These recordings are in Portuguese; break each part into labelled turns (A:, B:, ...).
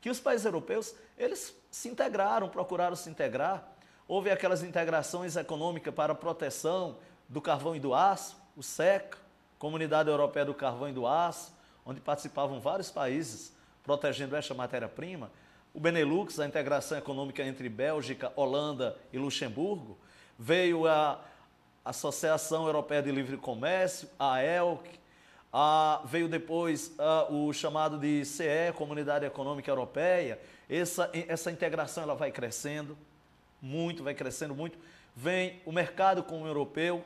A: que os países europeus, eles se integraram, procuraram se integrar. Houve aquelas integrações econômicas para a proteção do carvão e do aço, o SECA, Comunidade Europeia do Carvão e do Aço, onde participavam vários países protegendo esta matéria-prima. O Benelux, a integração econômica entre Bélgica, Holanda e Luxemburgo. Veio a Associação Europeia de Livre Comércio, a ELC. Veio depois o chamado de CE, Comunidade Econômica Europeia. Essa integração ela vai crescendo muito, vai crescendo muito. Vem o mercado comum europeu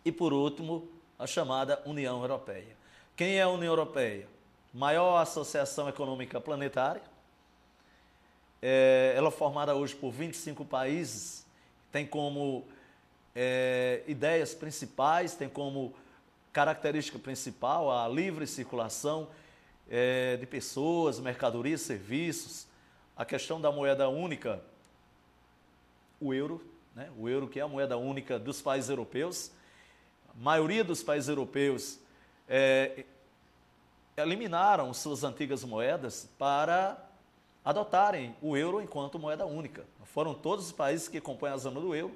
A: e, por último, a chamada União Europeia. Quem é a União Europeia? Maior associação econômica planetária. Ela é formada hoje por 25 países, tem como ideias principais, tem como característica principal a livre circulação de pessoas, mercadorias, serviços, a questão da moeda única, o euro, né? O euro que é a moeda única dos países europeus. A maioria dos países europeus eliminaram suas antigas moedas para adotarem o euro enquanto moeda única. Foram todos os países que compõem a zona do euro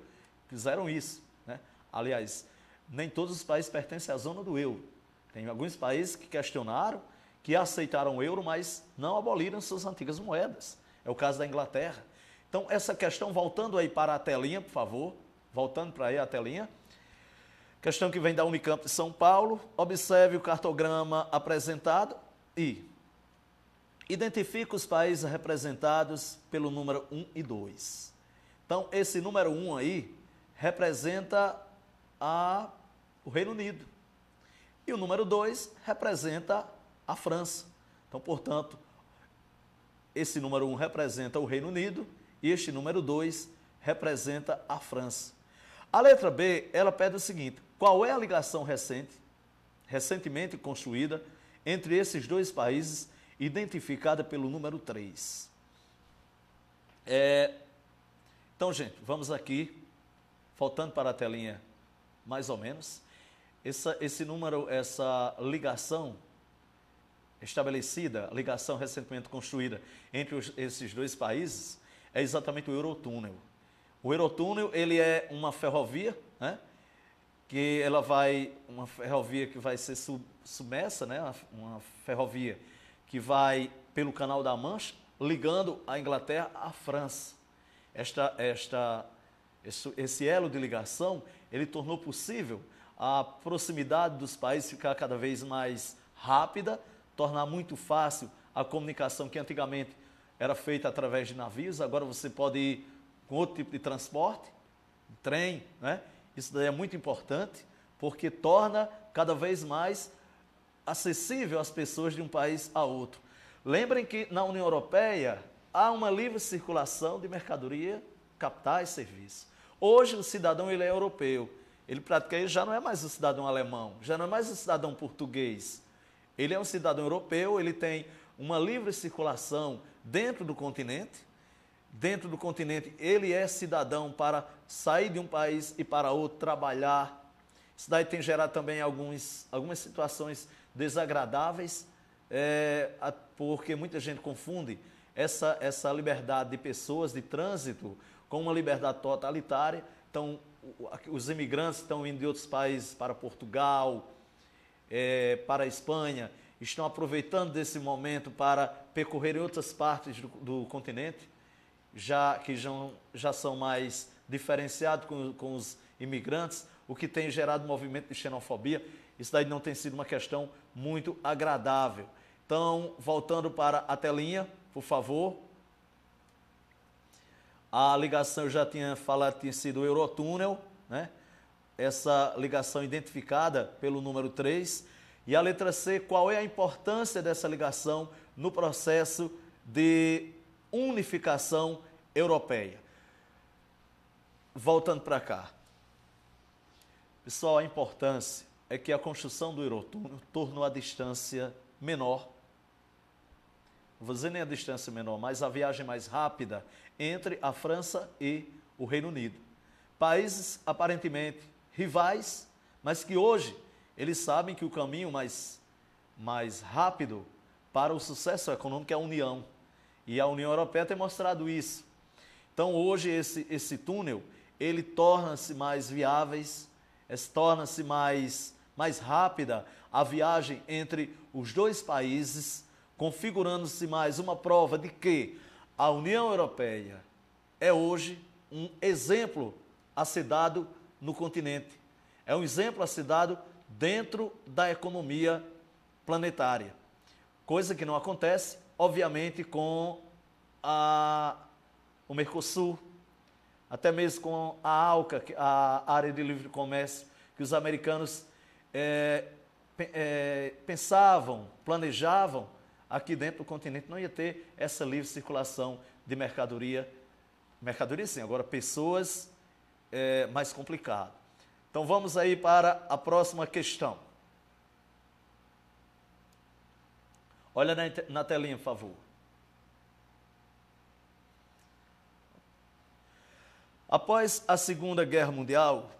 A: que fizeram isso, né? Aliás, nem todos os países pertencem à zona do euro. Tem alguns países que questionaram, que aceitaram o euro, mas não aboliram suas antigas moedas. É o caso da Inglaterra. Então, essa questão, voltando aí para a telinha, por favor, voltando para aí a telinha, questão que vem da Unicamp de São Paulo, observe o cartograma apresentado e identifica os países representados pelo número 1 e 2. Então, esse número 1 aí representa o Reino Unido. E o número 2 representa a França. Então, portanto, esse número 1 representa o Reino Unido e este número 2 representa a França. A letra B, ela pede o seguinte: qual é a ligação recentemente construída entre esses dois países, identificada pelo número 3? Então, gente, vamos aqui, voltando para a telinha mais ou menos. Esse número, essa ligação estabelecida, ligação recentemente construída entre esses dois países, é exatamente o Eurotúnel. O Eurotúnel, ele é uma ferrovia, né? Uma ferrovia que vai ser submersa, né? Uma ferrovia que vai pelo Canal da Mancha, ligando a Inglaterra à França. Esse elo de ligação, ele tornou possível a proximidade dos países ficar cada vez mais rápida, tornar muito fácil a comunicação que antigamente era feita através de navios. Agora você pode ir com outro tipo de transporte, trem, né? Isso daí é muito importante, porque torna cada vez mais acessível às pessoas de um país a outro. Lembrem que na União Europeia há uma livre circulação de mercadoria, capitais e serviços. Hoje o cidadão ele é europeu, ele já não é mais um cidadão alemão, já não é mais um cidadão português. Ele é um cidadão europeu, ele tem uma livre circulação dentro do continente. Dentro do continente, ele é cidadão para sair de um país e para outro, trabalhar. Isso daí tem gerado também algumas situações desagradáveis, porque muita gente confunde essa liberdade de pessoas, de trânsito, com uma liberdade totalitária. Então, os imigrantes estão indo de outros países para Portugal, para a Espanha, estão aproveitando desse momento para percorrer outras partes do continente, que já são mais diferenciados com os imigrantes, o que tem gerado movimento de xenofobia. Isso daí não tem sido uma questão muito agradável. Então, voltando para a telinha, por favor. A ligação, eu já tinha falado, tinha sido o Eurotúnel, né? Essa ligação identificada pelo número 3. E a letra C, qual é a importância dessa ligação no processo de unificação europeia? Voltando para cá. Pessoal, a importância é que a construção do Eurotúnel tornou a distância menor. Não vou dizer nem a distância menor, mas a viagem mais rápida entre a França e o Reino Unido. Países aparentemente rivais, mas que hoje eles sabem que o caminho mais rápido para o sucesso econômico é a união. E a União Europeia tem mostrado isso. Então, hoje, esse túnel, ele torna-se mais viáveis, torna-se mais rápida a viagem entre os dois países, configurando-se mais uma prova de que a União Europeia é hoje um exemplo a ser dado no continente. É um exemplo a ser dado dentro da economia planetária. Coisa que não acontece, obviamente, com o Mercosul, até mesmo com a ALCA, a Área de Livre Comércio, que os americanos pensavam, planejavam, aqui dentro do continente não ia ter essa livre circulação de mercadoria. Mercadoria sim, agora pessoas mais complicado. Então vamos aí para a próxima questão. Olha na telinha, por favor. Após a Segunda Guerra Mundial,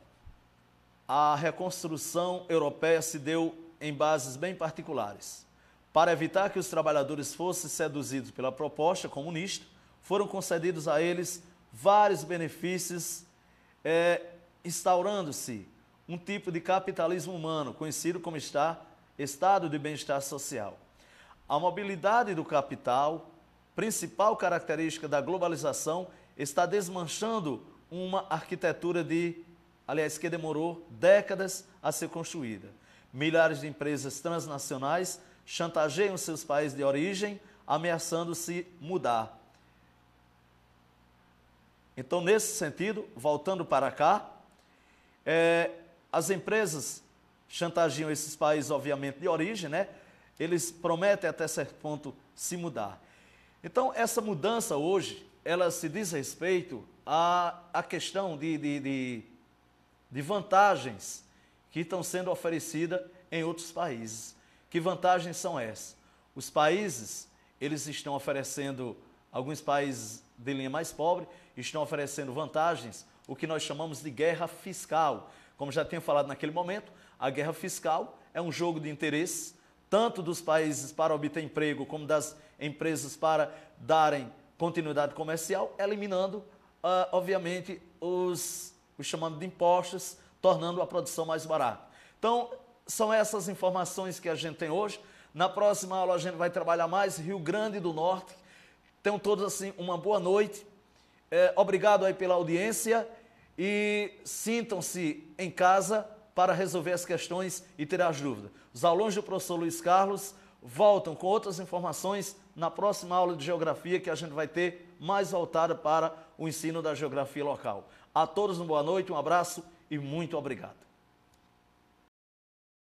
A: a reconstrução europeia se deu em bases bem particulares. Para evitar que os trabalhadores fossem seduzidos pela proposta comunista, foram concedidos a eles vários benefícios, instaurando-se um tipo de capitalismo humano, conhecido como estado de bem-estar social. A mobilidade do capital, principal característica da globalização, está desmanchando uma arquitetura que demorou décadas a ser construída. Milhares de empresas transnacionais chantageiam seus países de origem, ameaçando se mudar. Então, nesse sentido, voltando para cá, as empresas chantageiam esses países, obviamente, de origem, né? Eles prometem até certo ponto se mudar. Então, essa mudança hoje, ela se diz respeito à questão de vantagens que estão sendo oferecidas em outros países. Que vantagens são essas? Os países, eles estão oferecendo, alguns países de linha mais pobre, estão oferecendo vantagens, o que nós chamamos de guerra fiscal. Como já tinha falado naquele momento, a guerra fiscal é um jogo de interesses, tanto dos países para obter emprego, como das empresas para darem continuidade comercial, eliminando, obviamente, os chamados de impostos, tornando a produção mais barata. Então, são essas informações que a gente tem hoje. Na próxima aula a gente vai trabalhar mais Rio Grande do Norte. Tenham todos, assim, uma boa noite. Obrigado aí pela audiência e sintam-se em casa para resolver as questões e tirar as dúvidas. Os alunos do professor Luiz Carlos voltam com outras informações na próxima aula de Geografia, que a gente vai ter mais voltada para o ensino da geografia local. A todos uma boa noite, um abraço e muito obrigado.